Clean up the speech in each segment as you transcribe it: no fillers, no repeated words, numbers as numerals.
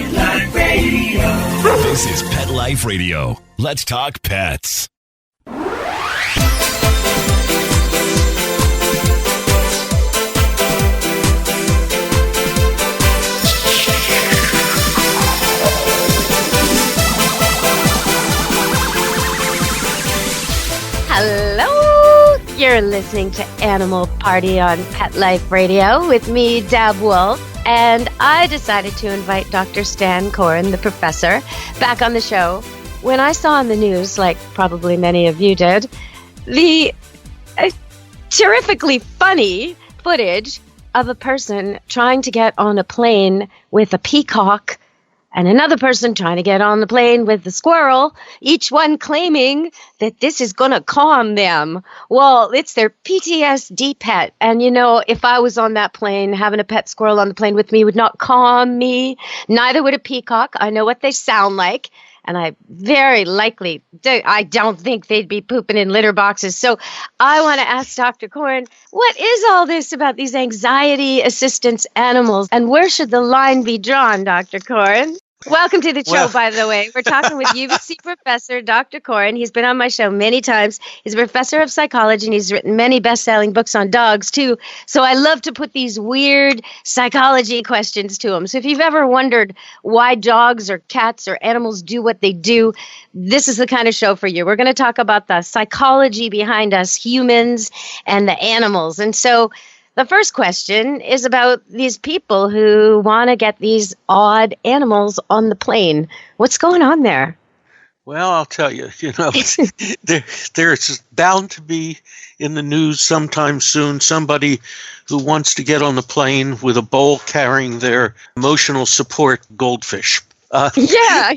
Pet Life Radio. This is Pet Life Radio. Let's talk pets. Hello! You're listening to Animal Party on Pet Life Radio with me, Deb Wolfe, and I decided to invite Dr. Stan Coren, the professor, back on the show when I saw in the news, like probably many of you did, the terrifically funny footage of a person trying to get on a plane with a peacock and another person trying to get on the plane with the squirrel, each one claiming that this is going to calm them. Well, it's their PTSD pet. And, you know, if I was on that plane, having a pet squirrel on the plane with me would not calm me. Neither would a peacock. I know what they sound like. And I very likely, I don't think they'd be pooping in litter boxes. So I want to ask Dr. Coren, what is all this about these anxiety assistance animals? And where should the line be drawn, Dr. Coren? Welcome to the show, by the way. We're talking with UBC professor Dr. Coren. He's been on my show many times. He's a professor of psychology, and he's written many best-selling books on dogs, too. So I love to put these weird psychology questions to him. So if you've ever wondered why dogs or cats or animals do what they do, this is the kind of show for you. We're going to talk about the psychology behind us humans and the animals. And so the first question is about these people who want to get these odd animals on the plane. What's going on there? Well, I'll tell you, there's bound to be in the news sometime soon somebody who wants to get on the plane with a bowl carrying their emotional support goldfish. Yeah.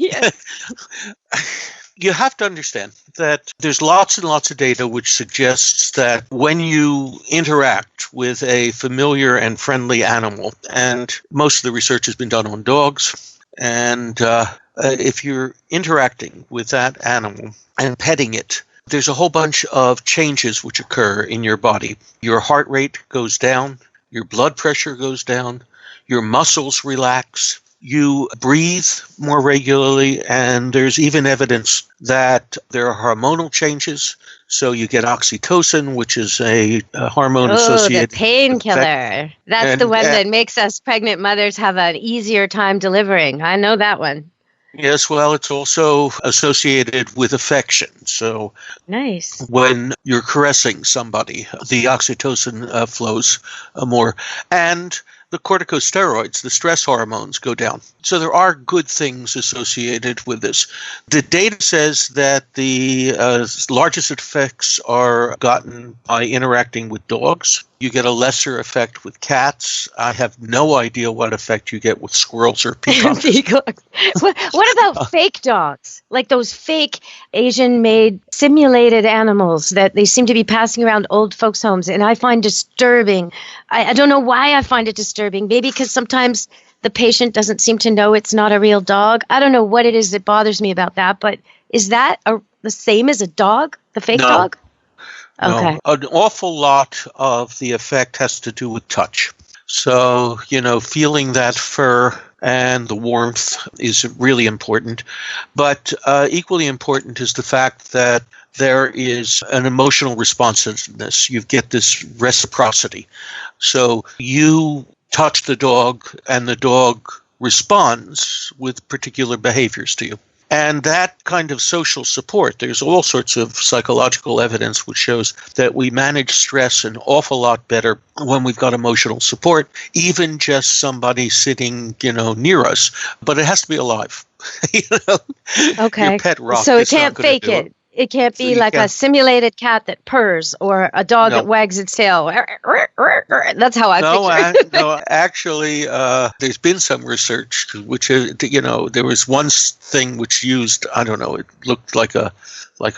You have to understand that there's lots and lots of data which suggests that when you interact with a familiar and friendly animal, and most of the research has been done on dogs, and if you're interacting with that animal and petting it, there's a whole bunch of changes which occur in your body. Your heart rate goes down, your blood pressure goes down, your muscles relax, you breathe more regularly, and there's even evidence that there are hormonal changes. So you get oxytocin, which is a hormone associated. The painkiller. That's the one that makes us pregnant mothers have an easier time delivering. I know that one. Yes, well, it's also associated with affection. So nice. When you're caressing somebody, the oxytocin flows more. And the corticosteroids, the stress hormones, go down. So there are good things associated with this. The data says that the largest effects are gotten by interacting with dogs. You get a lesser effect with cats. I have no idea what effect you get with squirrels or peacocks. What about fake dogs? Like those fake Asian-made simulated animals that they seem to be passing around old folks' homes, and I find disturbing. I don't know why I find it disturbing. Maybe because sometimes the patient doesn't seem to know it's not a real dog. I don't know what it is that bothers me about that, but is that the same as a dog, the fake dog? Okay. No, an awful lot of the effect has to do with touch. So, feeling that fur and the warmth is really important. But equally important is the fact that there is an emotional responsiveness. You get this reciprocity. So you touch the dog and the dog responds with particular behaviors to you. And that kind of social support, there's all sorts of psychological evidence which shows that we manage stress an awful lot better when we've got emotional support, even just somebody sitting, near us. But it has to be alive. Okay. Your pet rock so it can't fake it. It can't be like a simulated cat that purrs or a dog that wags its tail. That's how I picture it. No, actually, there's been some research which, there was one thing which used, I don't know, it looked like a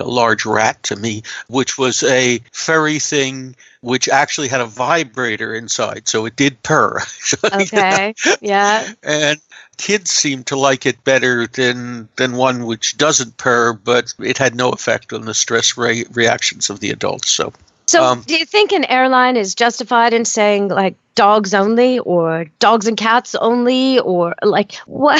large rat to me, which was a furry thing which actually had a vibrator inside, so it did purr. Okay, yeah. And kids seem to like it better than one which doesn't purr, but it had no effect on the stress reactions of the adults. So So do you think an airline is justified in saying like dogs only or dogs and cats only, or like what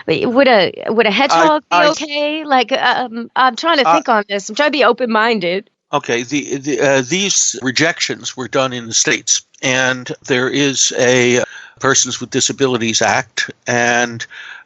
would a hedgehog be okay? Like I'm trying to think on this. I'm trying to be open-minded. Okay, these rejections were done in the States, and there is a Persons with Disabilities Act, and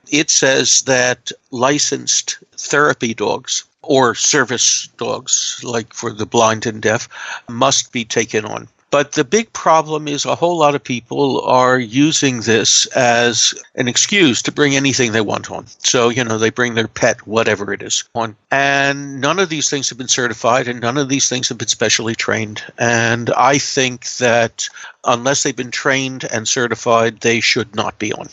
it says that licensed therapy dogs or service dogs, like for the blind and deaf, must be taken on. But the big problem is a whole lot of people are using this as an excuse to bring anything they want on. So, they bring their pet, whatever it is, on. And none of these things have been certified, and none of these things have been specially trained. And I think that unless they've been trained and certified, they should not be on.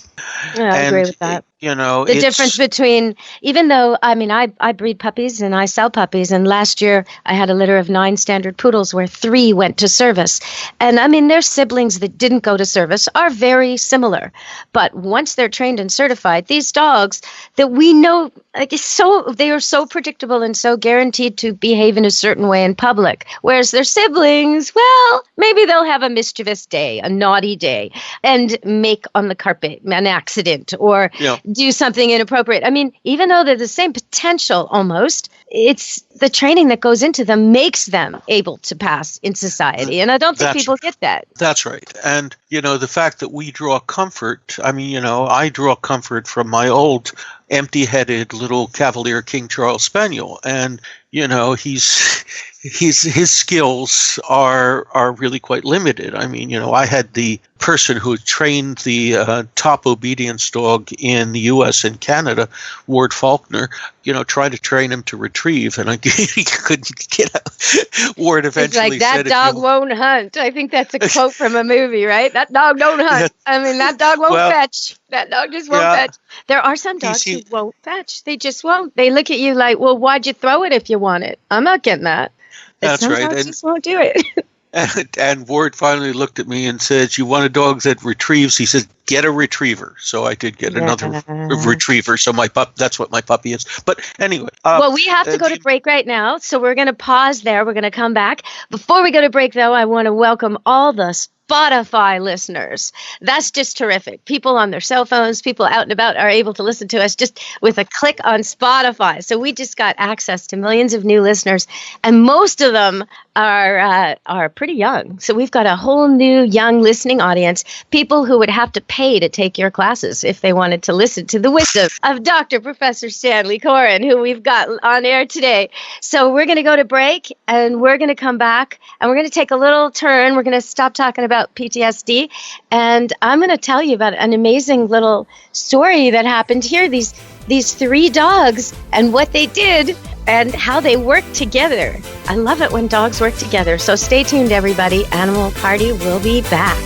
Yeah, I agree with that. The difference between, even though, I breed puppies and I sell puppies, and last year I had a litter of 9 standard poodles where 3 went to service. And their siblings that didn't go to service are very similar. But once they're trained and certified, these dogs that we know, they are so predictable and so guaranteed to behave in a certain way in public. Whereas their siblings, well, maybe they'll have a mischievous day, a naughty day, and make on the carpet an accident or do something inappropriate. Even though they're the same potential almost, it's the training that goes into them makes them able to pass in society. And I don't think people get that. That's right. And, the fact that we draw comfort, I draw comfort from my old empty-headed little Cavalier King Charles Spaniel. And, his skills are really quite limited. I had the person who trained the top obedience dog in the U.S. and Canada, Ward Faulkner, try to train him to retrieve, and he couldn't get out. Ward eventually said, that dog won't hunt. I think that's a quote from a movie, right? That dog don't hunt. That dog won't fetch. That dog just won't fetch. There are some dogs who won't fetch. They just won't. They look at you like, well, why'd you throw it if you want it? I'm not getting that. That's right. Dogs just won't do it. And Ward finally looked at me and said, you want a dog that retrieves? He said, get a retriever. So I did get another retriever. So that's what my puppy is. But anyway. Well, we have to go to break right now. So we're going to pause there. We're going to come back. Before we go to break, though, I want to welcome all the Spotify listeners. That's just terrific. People on their cell phones, people out and about are able to listen to us just with a click on Spotify. So we just got access to millions of new listeners, and most of them are pretty young. So we've got a whole new young listening audience, people who would have to pay to take your classes if they wanted to listen to the wisdom of Dr. Professor Stanley Coren, who we've got on air today. So we're going to go to break, and we're going to come back, and we're going to take a little turn. We're going to stop talking about PTSD, and I'm going to tell you about an amazing little story that happened here. These 3 dogs and what they did and how they work together. I love it when dogs work together. So stay tuned, everybody. Animal Party will be back.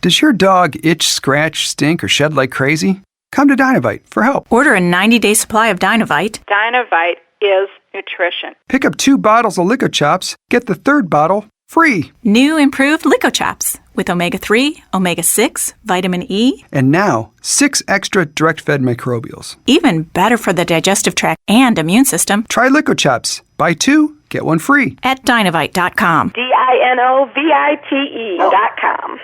Does your dog itch, scratch, stink, or shed like crazy? Come to Dynavite for help. Order a 90-day supply of Dynavite. Dynavite is nutrition. Pick up 2 bottles of Lico Chops. Get the 3rd bottle free. New improved Lico Chops with omega-3, omega-6, vitamin E. And now, 6 extra direct-fed microbials. Even better for the digestive tract and immune system. Try Lico Chops. Buy 2, get 1 free. At Dynavite.com. DINOVITE.com.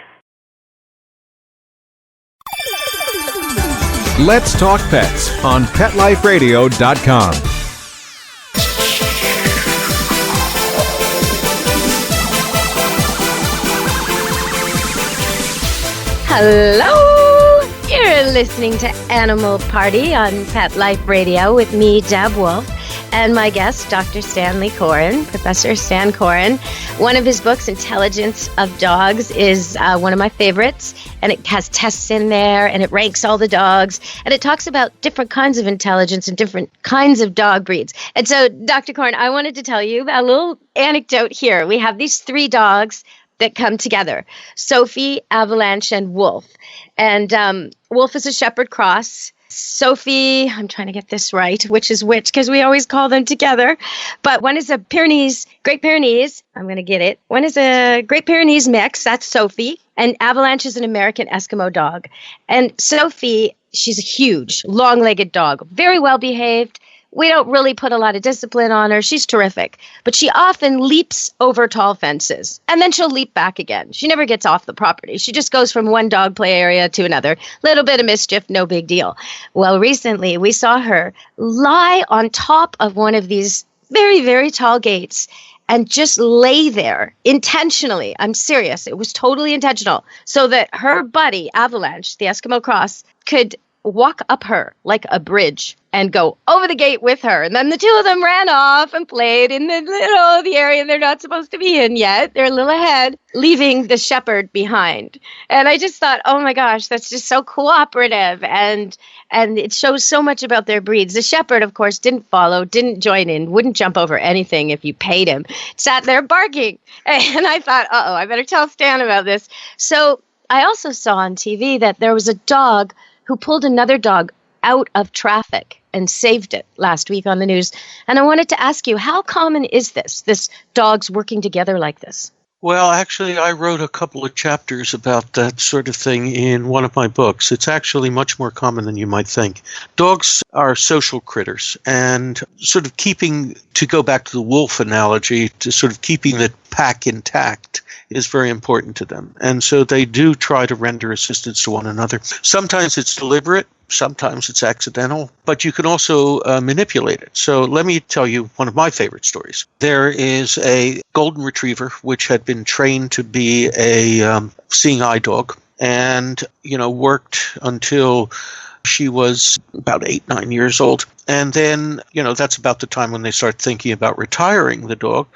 Let's Talk Pets on PetLifeRadio.com. Hello! You're listening to Animal Party on Pet Life Radio with me, Deb Wolfe, and my guest, Dr. Stanley Coren, Professor Stan Coren. One of his books, Intelligence of Dogs, is one of my favorites, and it has tests in there, and it ranks all the dogs, and it talks about different kinds of intelligence and different kinds of dog breeds. And so, Dr. Coren, I wanted to tell you a little anecdote here. We have these 3 dogs that come together: Sophie, Avalanche, and Wolf. And Wolf is a Shepherd Cross. Sophie, I'm trying to get this right, which is which, because we always call them together. But one is a Great Pyrenees. I'm going to get it. One is a Great Pyrenees mix. That's Sophie. And Avalanche is an American Eskimo dog. And Sophie, she's a huge, long-legged dog, very well behaved, We don't really put a lot of discipline on her. She's terrific. But she often leaps over tall fences, and then she'll leap back again. She never gets off the property. She just goes from one dog play area to another. Little bit of mischief, no big deal. Well, recently we saw her lie on top of one of these very, very tall gates and just lay there intentionally. I'm serious. It was totally intentional. So that her buddy, Avalanche, the Eskimo Cross, could walk up her like a bridge and go over the gate with her. And then the two of them ran off and played in the area they're not supposed to be in yet. They're a little ahead, leaving the shepherd behind. And I just thought, oh my gosh, that's just so cooperative. And it shows so much about their breeds. The shepherd, of course, didn't follow, didn't join in, wouldn't jump over anything if you paid him, sat there barking. And I thought, I better tell Stan about this. So I also saw on TV that there was a dog who pulled another dog out of traffic and saved it last week on the news. And I wanted to ask you, how common is this dogs working together like this? Well, actually, I wrote a couple of chapters about that sort of thing in one of my books. It's actually much more common than you might think. Dogs are social critters, and sort of to go back to the wolf analogy, to sort of keeping the pack intact is very important to them. And so they do try to render assistance to one another. Sometimes it's deliberate, sometimes it's accidental, but you can also manipulate it. So let me tell you one of my favorite stories. There is a golden retriever which had been trained to be a seeing eye dog, and worked until she was about 8-9 years old. And then, that's about the time when they start thinking about retiring the dog.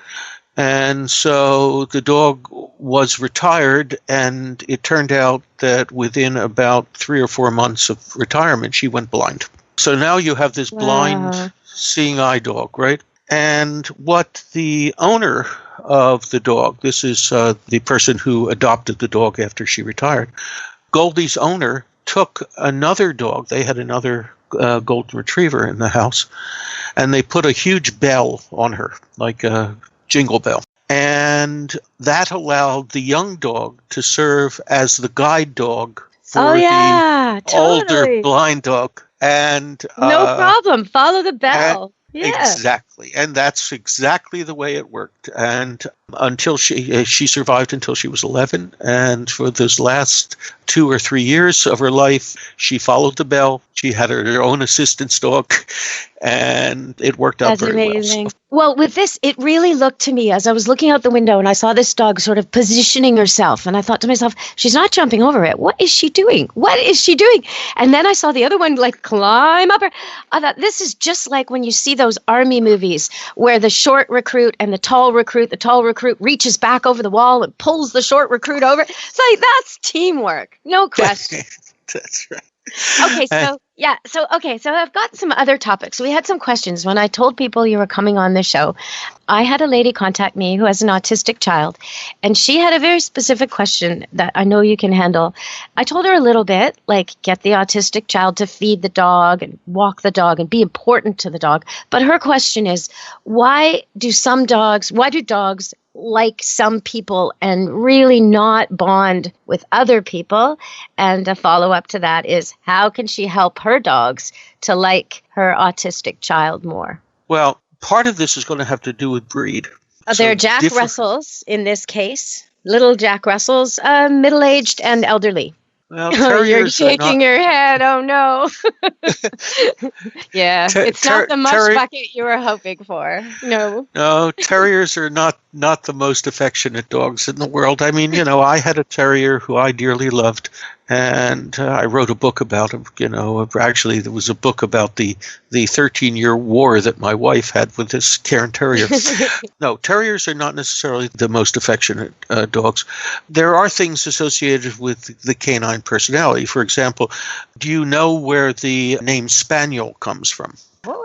And so the dog was retired, and it turned out that within about 3 or 4 months of retirement, she went blind. So now you have this blind seeing eye dog, right? And what the owner of the dog, this is the person who adopted the dog after she retired, Goldie's owner took another dog. They had another golden retriever in the house, and they put a huge bell on her, like a jingle bell. And that allowed the young dog to serve as the guide dog for the older blind dog. And no problem. Follow the bell. Yeah. Exactly. And that's exactly the way it worked. And until she survived until she was 11. And for those last 2 or 3 years of her life, she followed the bell. She had her own assistance dog, and it worked out very well. That's amazing. Well, with this, it really looked to me as I was looking out the window and I saw this dog sort of positioning herself. And I thought to myself, she's not jumping over it. What is she doing? What is she doing? And then I saw the other one like climb up her. I thought, this is just like when you see those army movies where the short recruit and the tall recruit reaches back over the wall and pulls the short recruit over. It's like, that's teamwork. No question. That's right. Okay, so I've got some other topics. We had some questions when I told people you were coming on the show. I had a lady contact me who has an autistic child, and she had a very specific question that I know you can handle. I told her a little bit, like get the autistic child to feed the dog and walk the dog and be important to the dog. But her question is, why do dogs like some people and really not bond with other people? And a follow-up to that is, how can she help her dogs to like her autistic child more? Well, part of this is going to have to do with breed. They're Jack Russells in this case. Little Jack Russells, middle-aged and elderly. Well, you're shaking your head. Oh, no. Yeah, it's not the mush bucket you were hoping for. No. No, terriers are not the most affectionate dogs in the world. I mean, I had a terrier who I dearly loved, and I wrote a book about him. Actually, there was a book about the 13-year war that my wife had with this Cairn Terrier. No, terriers are not necessarily the most affectionate dogs. There are things associated with the canine personality. For example, do you know where the name Spaniel comes from?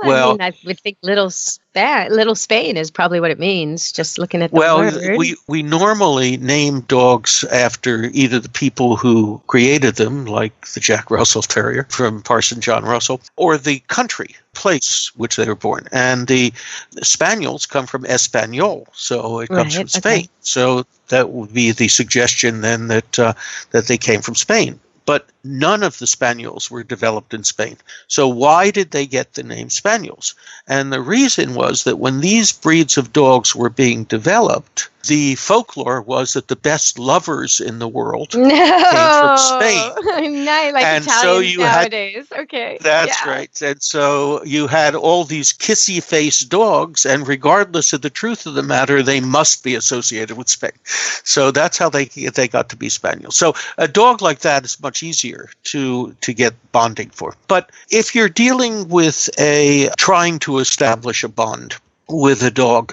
Well, I would think Little Spain is probably what it means, just looking at the word. We normally name dogs after either the people who created them, like the Jack Russell Terrier from Parson John Russell, or the country, place which they were born. And the Spaniels come from Espanol, so it comes from Spain. Okay. So that would be the suggestion then that they came from Spain. but none of the spaniels were developed in Spain. So why did they get the name spaniels? And the reason was that when these breeds of dogs were being developed, the folklore was that the best lovers in the world came from Spain. Like and Italians so you nowadays. Okay. That's right. And so you had all these kissy-faced dogs, and regardless of the truth of the matter, they must be associated with Spain. So that's how they got to be spaniels. So a dog like that is much easier to get bonding for. But if you're dealing with trying to establish a bond with a dog,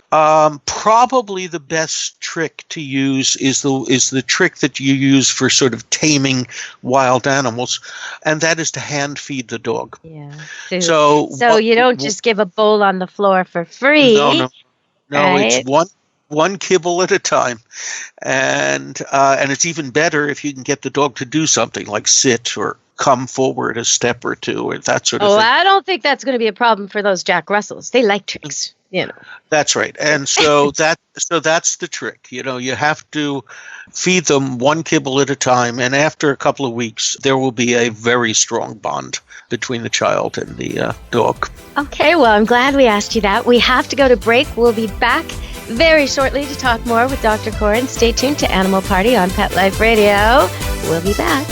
probably the best trick to use is the trick that you use for sort of taming wild animals, and that is to hand feed the dog. Yeah. So you don't just give a bowl on the floor for free. No, right? It's one kibble at a time, and it's even better if you can get the dog to do something like sit or come forward a step or two, or that sort of thing. I don't think that's going to be a problem for those Jack Russells. They like tricks. That's right. And so that's the trick. You have to feed them one kibble at a time, and after a couple of weeks there will be a very strong bond between the child and the dog. Okay, well, I'm glad we asked you that. We have to go to break. We'll be back very shortly to talk more with Dr. Coren. Stay tuned to Animal Party on Pet Life Radio. We'll be back.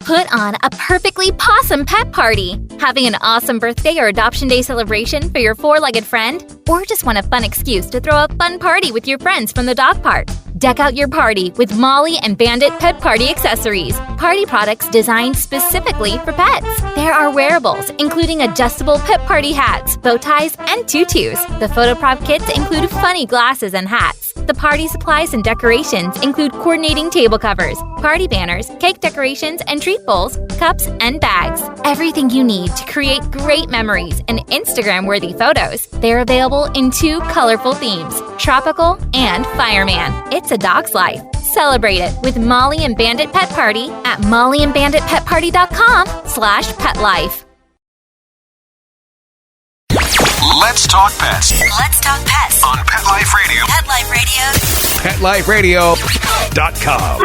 Put on a perfectly possum pet party. Having an awesome birthday or adoption day celebration for your four-legged friend? Or just want a fun excuse to throw a fun party with your friends from the dog park? Deck out your party with Molly and Bandit Pet Party accessories. Party products designed specifically for pets. There are wearables, including adjustable pet party hats, bow ties, and tutus. The photo prop kits include funny glasses and hats. The party supplies and decorations include coordinating table covers, party banners, cake decorations, and treat bowls, cups, and bags. Everything you need to create great memories and Instagram-worthy photos. They're available in 2 colorful themes, tropical and fireman. It's a dog's life. Celebrate it with Molly and Bandit Pet Party at mollyandbanditpetparty.com/petlife. Let's talk pets. Let's talk pets On Pet Life Radio. Pet Life Radio. PetLifeRadio.com.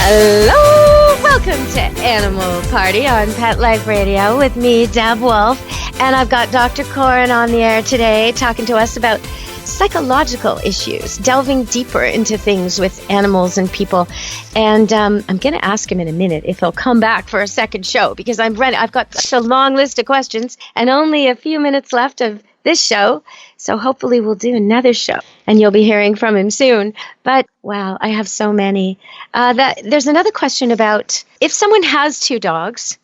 Hello! Welcome to Animal Party on Pet Life Radio with me, Deb Wolfe. And I've got Dr. Coren on the air today talking to us about psychological issues, delving deeper into things with animals and people. And I'm going to ask him in a minute if he'll come back for a second show, because I'm ready. I've got such a long list of questions and only a few minutes left of this show. So hopefully we'll do another show and you'll be hearing from him soon. But wow, I have so many. There's another question about if someone has 2 dogs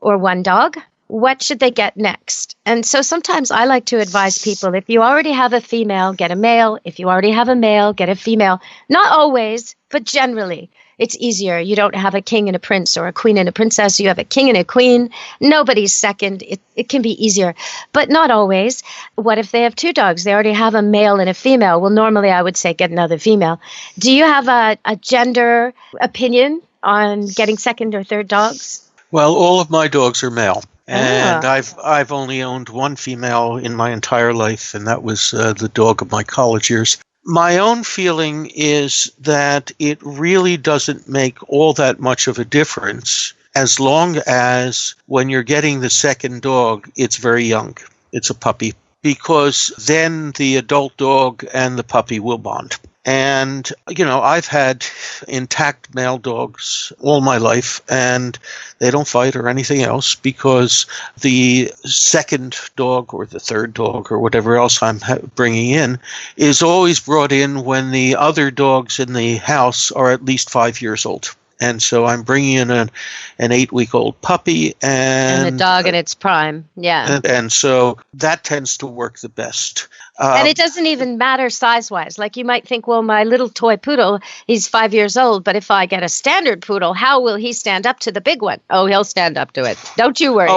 or 1 dog, what should they get next? And so sometimes I like to advise people, if you already have a female, get a male. If you already have a male, get a female. Not always, but generally. It's easier. You don't have a king and a prince or a queen and a princess. You have a king and a queen. Nobody's second. It can be easier, but not always. What if they have 2 dogs? They already have a male and a female. Well, normally I would say get another female. Do you have a gender opinion on getting second or third dogs? Well, all of my dogs are male. And I've only owned 1 female in my entire life, and that was the dog of my college years. My own feeling is that it really doesn't make all that much of a difference as long as when you're getting the second dog, it's very young. It's a puppy, because then the adult dog and the puppy will bond. And, I've had intact male dogs all my life, and they don't fight or anything else, because the second dog or the third dog or whatever else I'm bringing in is always brought in when the other dogs in the house are at least 5 years old. And so I'm bringing in an 8-week-old puppy and the dog in its prime. Yeah. And so that tends to work the best. And it doesn't even matter size-wise. Like you might think, well, my little toy poodle, he's 5 years old, but if I get a standard poodle, how will he stand up to the big one? Oh, he'll stand up to it. Don't you worry.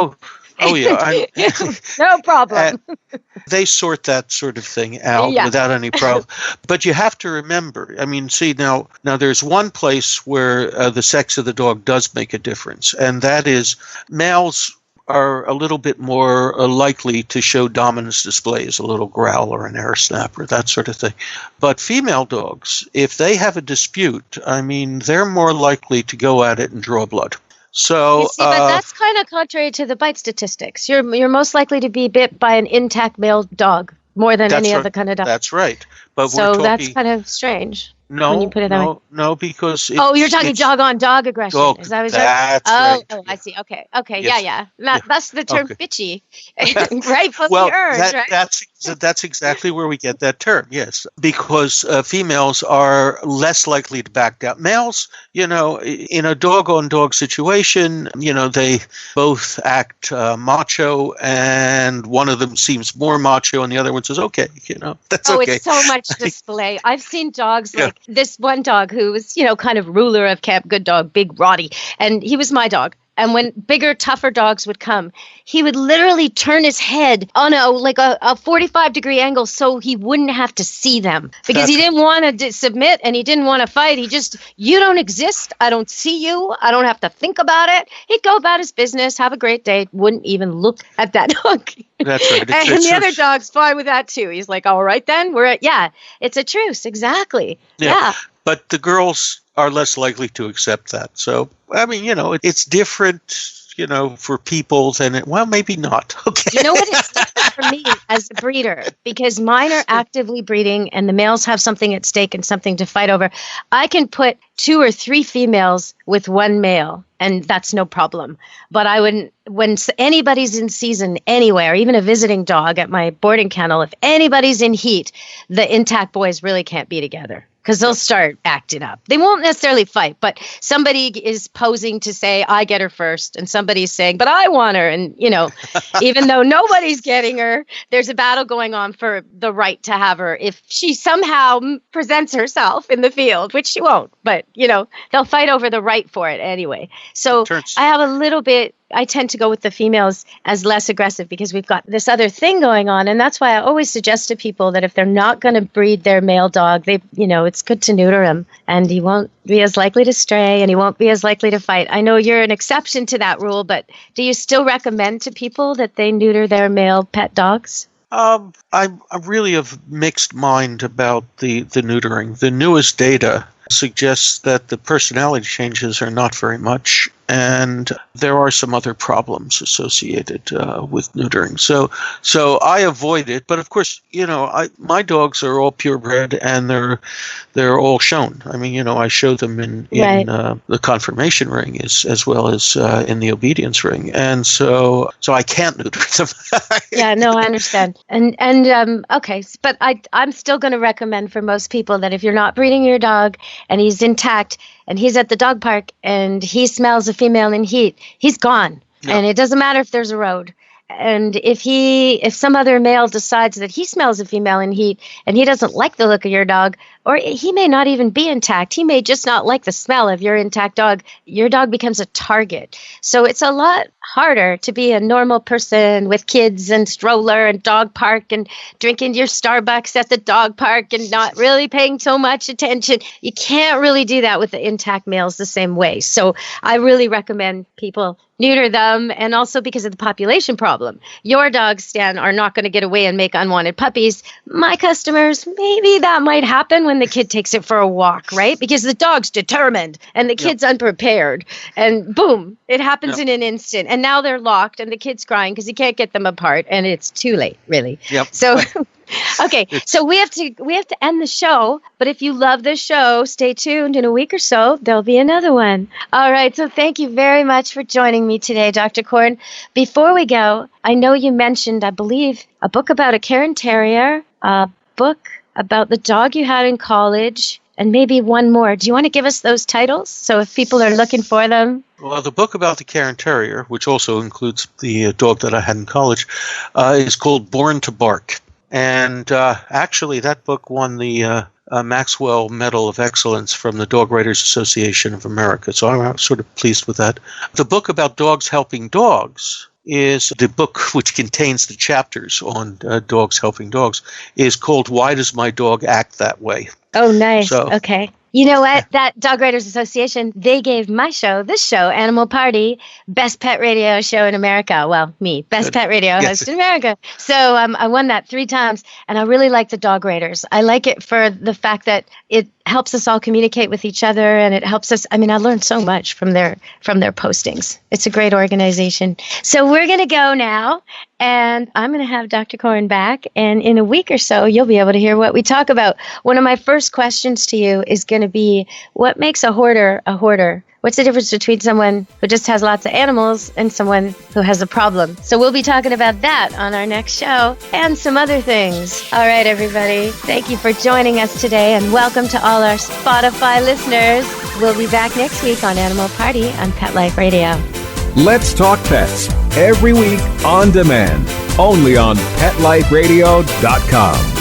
Oh yeah. No problem. They sort that sort of thing out without any problem. But you have to remember, now there's one place where the sex of the dog does make a difference, and that is males are a little bit more likely to show dominance displays, a little growl or an air snap or that sort of thing. But female dogs, if they have a dispute, I mean, they're more likely to go at it and draw blood. So, you see, but that's kind of contrary to the bite statistics. You're most likely to be bit by an intact male dog more than any other kind of dog. That's right. But so that's kind of strange. No, when you put it that way. No, because you're talking dog-on-dog aggression. Is that what you're That's right? Oh, I see. Okay, yes. yeah. That's the term bitchy. Rightfully well, earned, right? That's exactly where we get that term, yes. Because females are less likely to back down. Males, in a dog-on-dog situation, they both act macho, and one of them seems more macho, and the other one says, okay, that's okay. Oh, it's so much display. I've seen dogs like this one dog who was, kind of ruler of camp, good dog, big Roddy, and he was my dog. And when bigger, tougher dogs would come, he would literally turn his head on a 45-degree angle so he wouldn't have to see them because he didn't want to submit and he didn't want to fight. He just, you don't exist. I don't see you. I don't have to think about it. He'd go about his business, have a great day, wouldn't even look at that dog. That's right. And the other dog's fine with that too. He's like, all right then, it's a truce. Exactly. Yeah. But the girls are less likely to accept that. So, I mean, it's different, for people than maybe not. Okay. You know what? It's different for me as a breeder because mine are actively breeding and the males have something at stake and something to fight over. I can put 2 or 3 females with one male and that's no problem. But I wouldn't, when anybody's in season anywhere, even a visiting dog at my boarding kennel, if anybody's in heat, the intact boys really can't be together. Because they'll start acting up. They won't necessarily fight, but somebody is posing to say, I get her first, and somebody's saying, but I want her. And, even though nobody's getting her, there's a battle going on for the right to have her if she somehow presents herself in the field, which she won't. But, they'll fight over the right for it anyway. So I have a little bit, I tend to go with the females as less aggressive because we've got this other thing going on. And that's why I always suggest to people that if they're not going to breed their male dog, it's good to neuter him and he won't be as likely to stray and he won't be as likely to fight. I know you're an exception to that rule, but do you still recommend to people that they neuter their male pet dogs? I'm really of mixed mind about the neutering. The newest data suggests that the personality changes are not very much, and there are some other problems associated with neutering. So I avoid it, but of course, my dogs are all purebred and they're all shown. I mean, I show them in the conformation ring as well as in the obedience ring, and so I can't neuter them. Yeah, no, I understand. And okay, but I'm still going to recommend for most people that if you're not breeding your dog and he's intact and he's at the dog park and he smells a female in heat, he's gone. Yeah. And it doesn't matter if there's a road. And if some other male decides that he smells a female in heat and he doesn't like the look of your dog, or he may not even be intact, he may just not like the smell of your intact dog, your dog becomes a target. So it's a lot harder to be a normal person with kids and stroller and dog park and drinking your Starbucks at the dog park and not really paying so much attention. You can't really do that with the intact males the same way. So I really recommend people neuter them, and also because of the population problem. Your dogs, Stan, are not going to get away and make unwanted puppies. My customers, maybe that might happen when the kid takes it for a walk, right? Because the dog's determined and the kid's unprepared, and boom, it happens in an instant. And now they're locked and the kid's crying because he can't get them apart, and it's too late, really. Yep. So okay, so we have to end the show, but if you love this show, stay tuned. In a week or so, there'll be another one. All right, so thank you very much for joining me today, Dr. Coren. Before we go, I know you mentioned, I believe, a book about a Cairn Terrier, a book about the dog you had in college, and maybe one more. Do you want to give us those titles so if people are looking for them? Well, the book about the Cairn Terrier, which also includes the dog that I had in college, is called Born to Bark. And actually, that book won the Maxwell Medal of Excellence from the Dog Writers Association of America. So I'm sort of pleased with that. The book about dogs helping dogs is the book which contains the chapters on dogs helping dogs, is called Why Does My Dog Act That Way? Oh, nice. So, okay. You know what? That Dog Writers Association, they gave my show, this show, Animal Party, best pet radio show in America. Well, me, best pet radio host in America. So I won that 3 times, and I really like the Dog Writers. I like it for the fact that it helps us all communicate with each other, and it helps us. I mean, I learned so much from their postings. It's a great organization. So we're going to go now, and I'm going to have Dr. Coren back, and in a week or so, you'll be able to hear what we talk about. One of my first questions to you is going to be, what makes a hoarder a hoarder? What's the difference between someone who just has lots of animals and someone who has a problem? So we'll be talking about that on our next show and some other things. All right, everybody. Thank you for joining us today, and welcome to all our Spotify listeners. We'll be back next week on Animal Party on Pet Life Radio. Let's Talk Pets, every week on demand, only on PetLifeRadio.com.